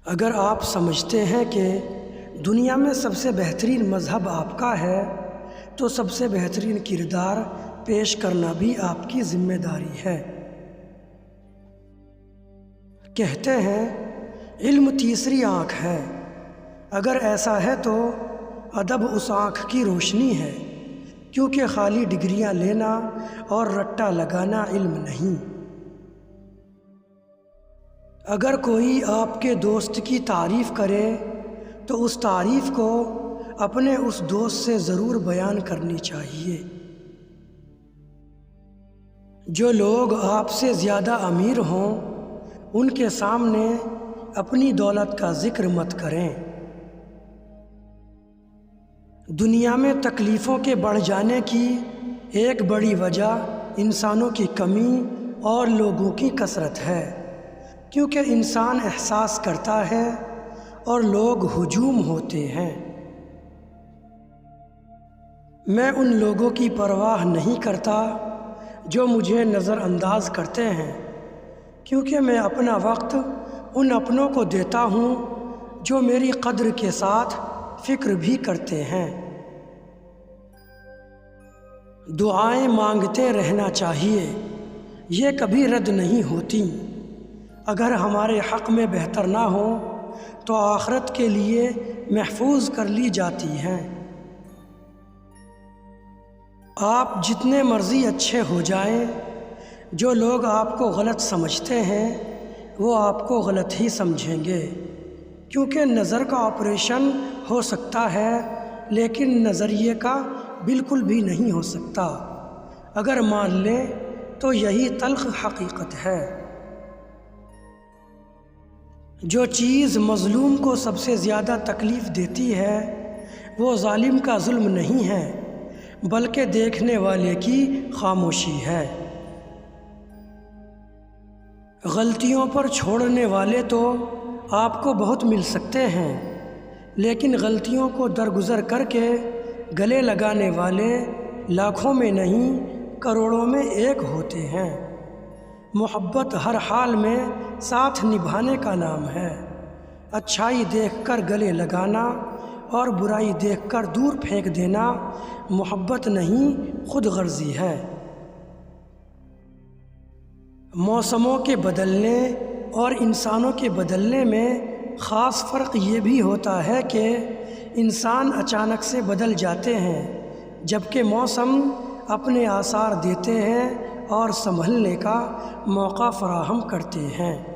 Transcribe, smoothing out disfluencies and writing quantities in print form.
اگر آپ سمجھتے ہیں کہ دنیا میں سب سے بہترین مذہب آپ کا ہے تو سب سے بہترین کردار پیش کرنا بھی آپ کی ذمہ داری ہے۔ کہتے ہیں علم تیسری آنکھ ہے۔ اگر ایسا ہے تو ادب اس آنکھ کی روشنی ہے، کیونکہ خالی ڈگریاں لینا اور رٹا لگانا علم نہیں۔ اگر کوئی آپ کے دوست کی تعریف کرے تو اس تعریف کو اپنے اس دوست سے ضرور بیان کرنی چاہیے۔ جو لوگ آپ سے زیادہ امیر ہوں ان کے سامنے اپنی دولت کا ذکر مت کریں۔ دنیا میں تکلیفوں کے بڑھ جانے کی ایک بڑی وجہ انسانوں کی کمی اور لوگوں کی کثرت ہے، کیونکہ انسان احساس کرتا ہے اور لوگ ہجوم ہوتے ہیں۔ میں ان لوگوں کی پرواہ نہیں کرتا جو مجھے نظر انداز کرتے ہیں، کیونکہ میں اپنا وقت ان اپنوں کو دیتا ہوں جو میری قدر کے ساتھ فکر بھی کرتے ہیں۔ دعائیں مانگتے رہنا چاہیے، یہ کبھی رد نہیں ہوتی۔ اگر ہمارے حق میں بہتر نہ ہو تو آخرت کے لیے محفوظ کر لی جاتی ہیں۔ آپ جتنے مرضی اچھے ہو جائیں، جو لوگ آپ کو غلط سمجھتے ہیں وہ آپ کو غلط ہی سمجھیں گے، کیونکہ نظر کا آپریشن ہو سکتا ہے لیکن نظریے کا بالکل بھی نہیں ہو سکتا۔ اگر مان لیں تو یہی تلخ حقیقت ہے۔ جو چیز مظلوم کو سب سے زیادہ تکلیف دیتی ہے وہ ظالم کا ظلم نہیں ہے بلکہ دیکھنے والے کی خاموشی ہے۔ غلطیوں پر چھوڑنے والے تو آپ کو بہت مل سکتے ہیں، لیکن غلطیوں کو درگزر کر کے گلے لگانے والے لاکھوں میں نہیں کروڑوں میں ایک ہوتے ہیں۔ محبت ہر حال میں ساتھ نبھانے کا نام ہے۔ اچھائی دیکھ کر گلے لگانا اور برائی دیکھ کر دور پھینک دینا محبت نہیں، خود غرضی ہے۔ موسموں کے بدلنے اور انسانوں کے بدلنے میں خاص فرق یہ بھی ہوتا ہے کہ انسان اچانک سے بدل جاتے ہیں جبکہ موسم اپنے آثار دیتے ہیں اور سنبھلنے کا موقع فراہم کرتے ہیں۔